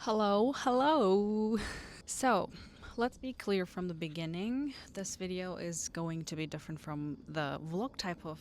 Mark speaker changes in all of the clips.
Speaker 1: Hello. So, let's be clear from the beginning. This video is going to be different from the vlog type of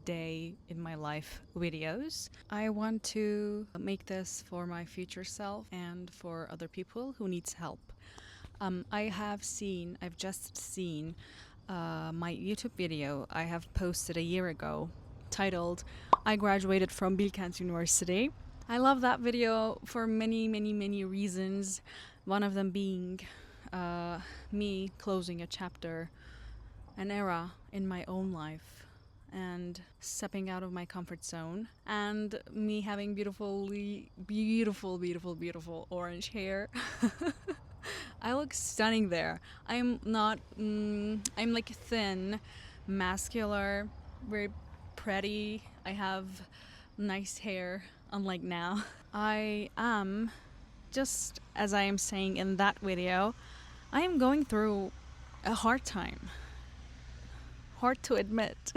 Speaker 1: day in my life videos. I want to make this for my future self and for other people who needs help. I've just seen my YouTube video I have posted a year ago titled I graduated from Bilkent University. I love that video for many reasons. One of them being me closing a chapter, an era in my own life, and stepping out of my comfort zone, and me having beautiful orange hair. I look stunning there. I'm not, I'm like thin, muscular, very pretty. I have nice hair, unlike now. I am, just as I am saying in that video, I am going through a hard time. Hard to admit,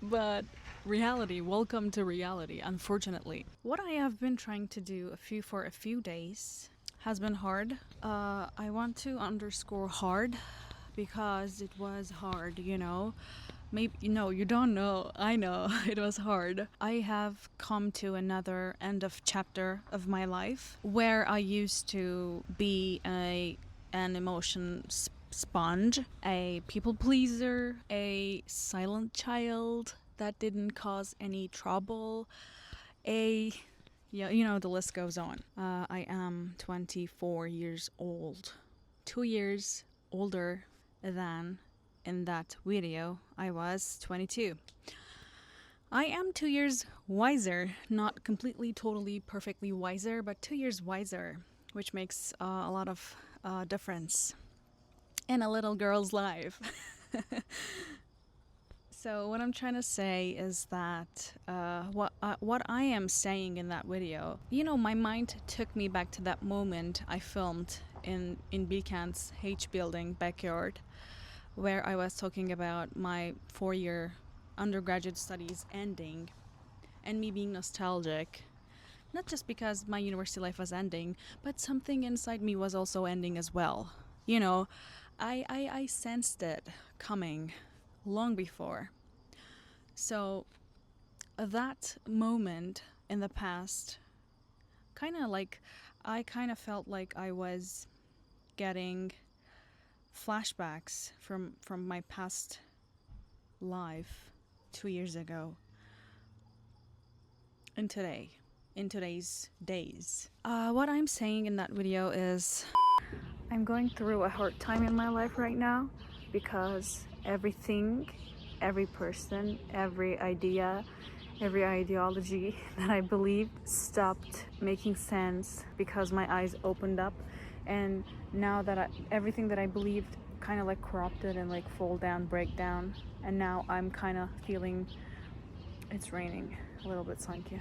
Speaker 1: but reality, welcome to reality, unfortunately. What I have been trying to do for a few days has been hard. I want to underscore hard because it was hard, Maybe you don't know. I know it was hard. I have come to another end of chapter of my life where I used to be an emotion sponge, a people pleaser, a silent child that didn't cause any trouble, the list goes on. I am 24 years old, 2 years older than in that video I was 22. I am 2 years wiser, not completely, totally, perfectly wiser, but 2 years wiser, which makes a lot of difference in a little girl's life. So what I'm trying to say is that what I am saying in that video, my mind took me back to that moment I filmed in Bilkent's H building backyard, where I was talking about my 4-year undergraduate studies ending and me being nostalgic. Not just because my university life was ending, but something inside me was also ending as well. I sensed it coming long before. So that moment in the past, I kind of felt like I was getting flashbacks from my past life 2 years ago and in today's days. What I'm saying in that video is I'm going through a hard time in my life right now because everything, every person, every idea, every ideology that I believed stopped making sense because my eyes opened up, and now that everything that I believed kind of like corrupted and like fall down, break down, and now I'm kind of feeling it's raining a little bit, thank you.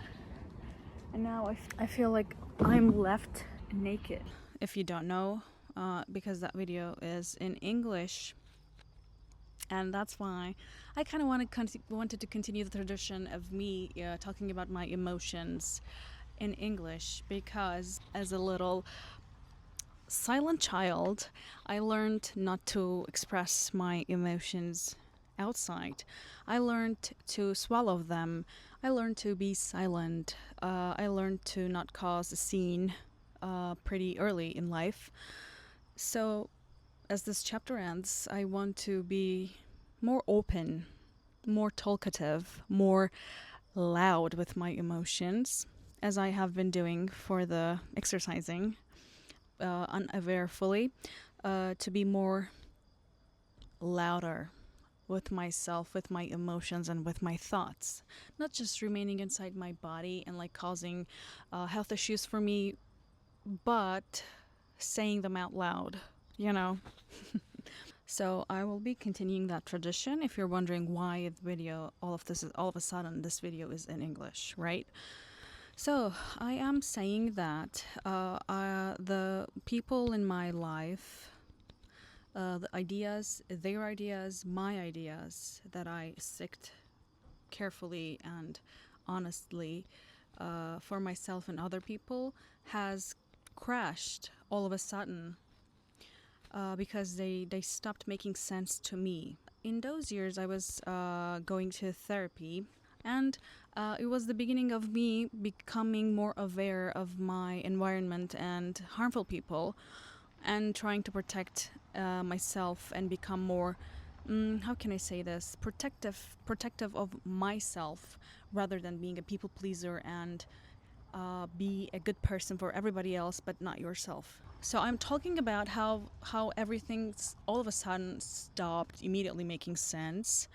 Speaker 1: And now I feel like I'm left naked. If you don't know, because that video is in English, and that's why I kind of wanted to continue the tradition of me talking about my emotions in English, because as a little silent child, I learned not to express my emotions outside. I learned to swallow them. I learned to be silent. I learned to not cause a scene pretty early in life. So as this chapter ends, I want to be more open, more talkative, more loud with my emotions, as I have been doing for the exercising, unawarefully, to be more louder with myself, with my emotions, and with my thoughts. Not just remaining inside my body and like causing health issues for me, but saying them out loud, So I will be continuing that tradition. If you're wondering why the video, all of a sudden this video is in English, right? So I am saying that the people in my life, the ideas, their ideas, my ideas that I sicked carefully and honestly for myself and other people has crashed all of a sudden because they stopped making sense to me. In those years, I was going to therapy, and it was the beginning of me becoming more aware of my environment and harmful people, and trying to protect myself and become more, how can I say this, protective of myself, rather than being a people pleaser and be a good person for everybody else but not yourself. So I'm talking about how everything's all of a sudden stopped immediately making sense,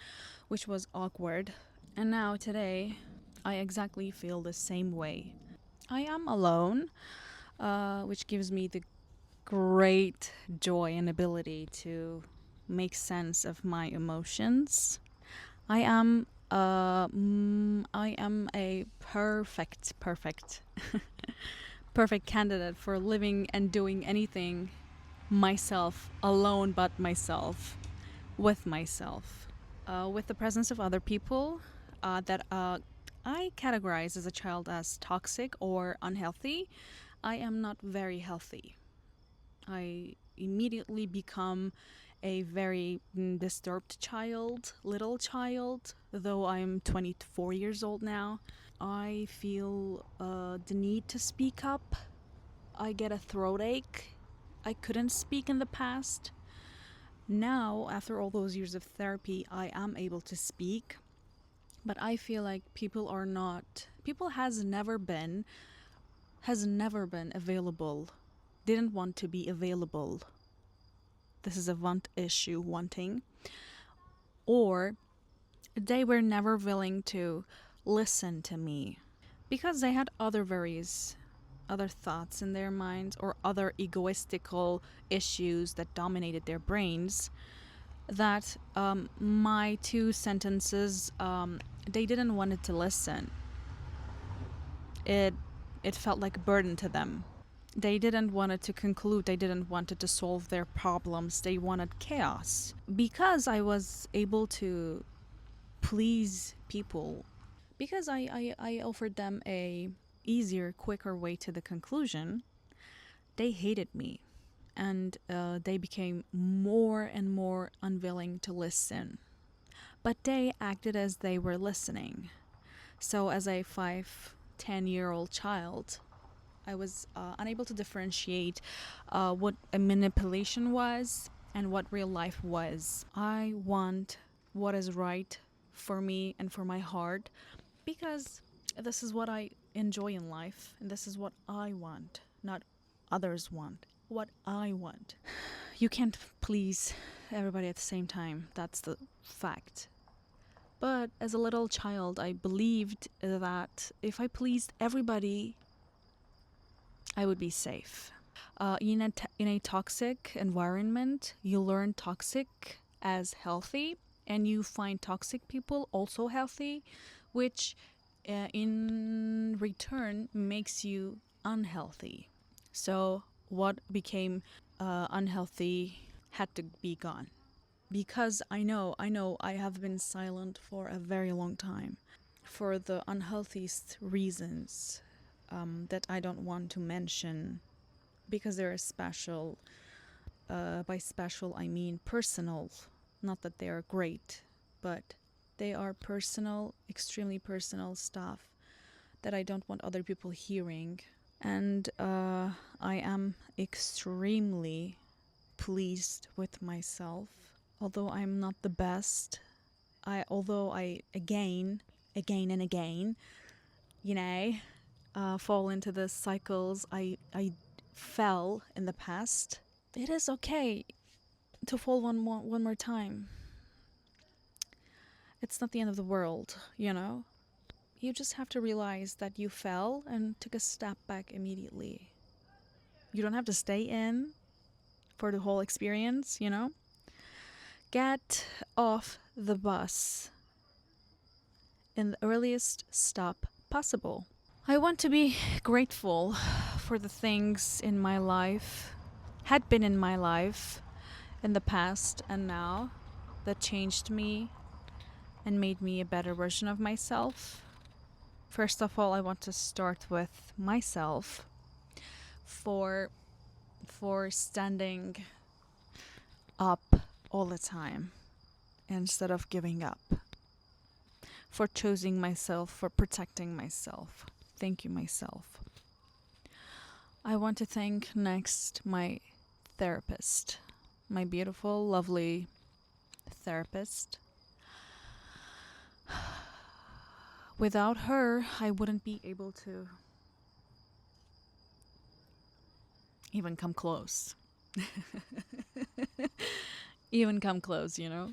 Speaker 1: which was awkward. And now today, I exactly feel the same way. I am alone, which gives me the great joy and ability to make sense of my emotions. I am a perfect perfect candidate for living and doing anything myself, alone but myself, with myself. With the presence of other people that I categorize as a child as toxic or unhealthy, I am not very healthy. I immediately become a very disturbed child, little child, though I'm 24 years old now. I feel the need to speak up. I get a throat ache. I couldn't speak in the past. Now, after all those years of therapy, I am able to speak. But I feel like people has never been available, didn't want to be available. This is a want issue, wanting. Or they were never willing to listen to me because they had other worries, other thoughts in their minds, or other egoistical issues that dominated their brains, that my two sentences, they didn't want it to listen. It felt like a burden to them. They didn't want it to conclude. They didn't want it to solve their problems. They wanted chaos. Because I was able to please people, because I offered them a easier, quicker way to the conclusion, they hated me. And they became more and more unwilling to listen. But they acted as they were listening. So as a 10-year-old child, I was unable to differentiate what a manipulation was and what real life was. I want what is right for me and for my heart, because this is what I enjoy in life, and this is what I want, not others want. What I want. You can't please everybody at the same time. That's the fact. But as a little child, I believed that if I pleased everybody, I would be safe. In a toxic environment, you learn toxic as healthy, and you find toxic people also healthy, which in return makes you unhealthy. So what became unhealthy had to be gone. Because I know I have been silent for a very long time for the unhealthiest reasons that I don't want to mention, because they're special. By special, I mean personal. Not that they are great, but they are personal, extremely personal stuff that I don't want other people hearing. And I am extremely pleased with myself. Although I'm not the best, although I again and again, fall into the cycles I fell in the past. It is okay to fall one more time. It's not the end of the world, You just have to realize that you fell and took a step back immediately. You don't have to stay in for the whole experience, Get off the bus in the earliest stop possible. I want to be grateful for the things in my life, had been in my life in the past and now, that changed me and made me a better version of myself. First of all, I want to start with myself. for standing up all the time instead of giving up, for choosing myself, for protecting myself. Thank you, myself. I want to thank next my therapist, my beautiful, lovely therapist. Without her, I wouldn't be able to even come close. Even come close, you know?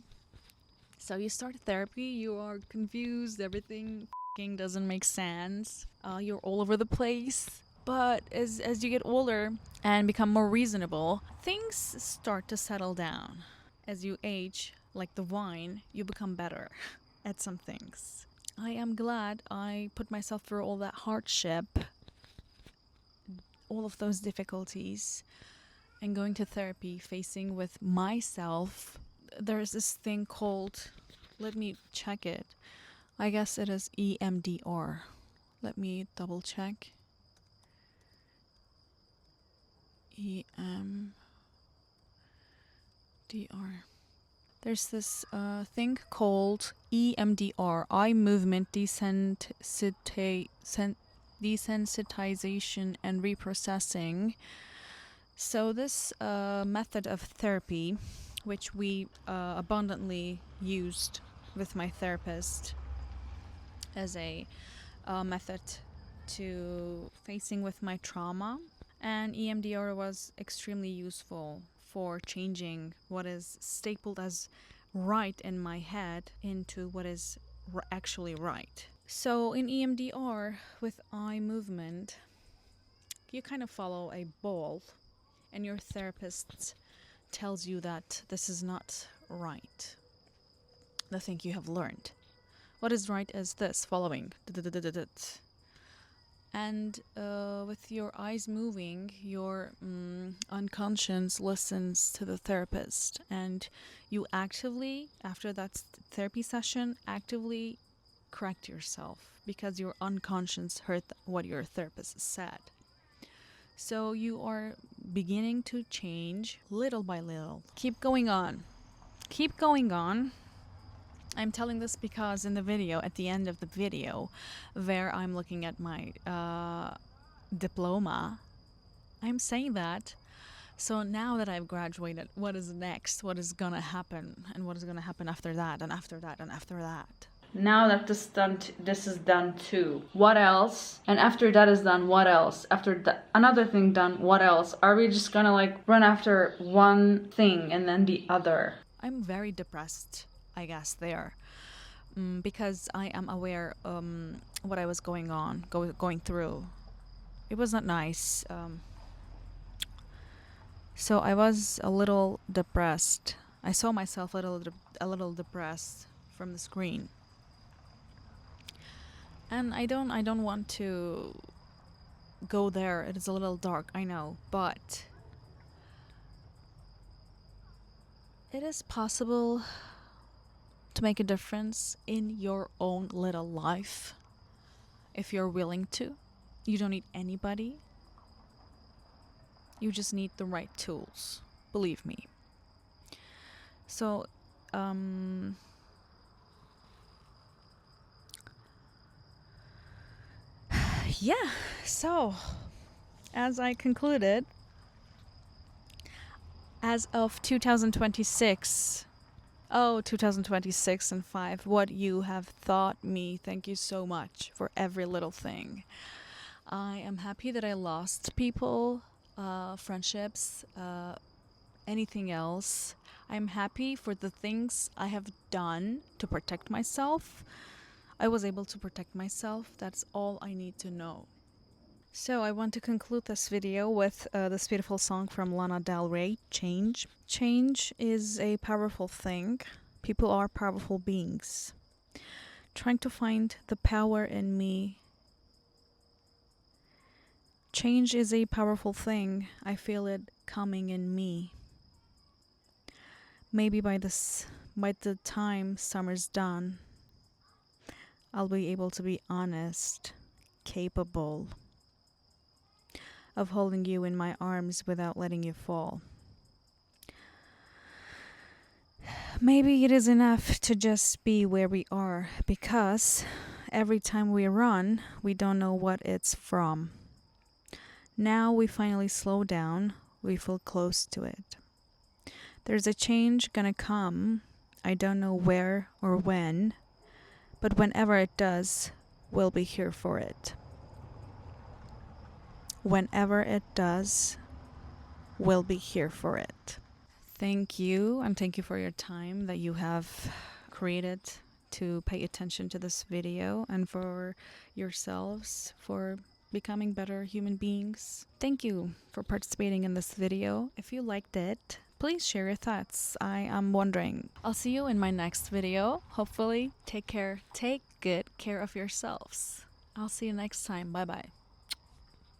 Speaker 1: So you start therapy, you are confused, everything doesn't make sense. You're all over the place. But as you get older and become more reasonable, things start to settle down. As you age, like the wine, you become better at some things. I am glad I put myself through all that hardship, all of those difficulties, and going to therapy, facing with myself. There's this thing called, let me check it. I guess it is EMDR. Let me double check. EMDR. There's this thing called EMDR, eye movement desensitization and reprocessing. So this method of therapy, which we abundantly used with my therapist as a method to facing with my trauma, and EMDR was extremely useful for changing what is stapled as right in my head into what is actually right. So in EMDR, with eye movement, you kind of follow a ball, and your therapist tells you that this is not right, the thing you have learned. What is right is this, following. And with your eyes moving, your unconscious listens to the therapist, and you actively, after that therapy session, actively correct yourself because your unconscious heard what your therapist said. So you are beginning to change little by little. Keep going on. Keep going on. I'm telling this because in the video, at the end of the video, where I'm looking at my diploma, I'm saying that. So now that I've graduated, what is next? What is gonna happen? And what is gonna happen after that, and after that, and after that? Now that this is done too, what else? And after that is done, what else? After another thing done, what else? Are we just gonna like run after one thing and then the other? I'm very depressed, I guess, there, because I am aware what I was going through. It was not nice. So I was a little depressed. I saw myself a little depressed from the screen. And I don't want to go there. It is a little dark, I know, but it is possible to make a difference in your own little life if you're willing to. You don't need anybody. You just need the right tools. Believe me. So, yeah, so as I concluded, as of 2026, 2026 and 5, what you have taught me, thank you so much for every little thing. I am happy that I lost people, friendships, anything else. I'm happy for the things I have done to protect myself. I was able to protect myself. That's all I need to know. So I want to conclude this video with this beautiful song from Lana Del Rey, Change. Change is a powerful thing. People are powerful beings. Trying to find the power in me. Change is a powerful thing. I feel it coming in me. Maybe by the time summer's done, I'll be able to be honest, capable of holding you in my arms without letting you fall. Maybe it is enough to just be where we are, because every time we run, we don't know what it's from. Now we finally slow down, we feel close to it. There's a change gonna come. I don't know where or when, but whenever it does, we'll be here for it. Whenever it does, we'll be here for it. Thank you, and thank you for your time that you have created to pay attention to this video, and for yourselves for becoming better human beings. Thank you for participating in this video. If you liked it, please share your thoughts. I am wondering. I'll see you in my next video. Hopefully, take good care of yourselves. I'll see you next time. Bye bye.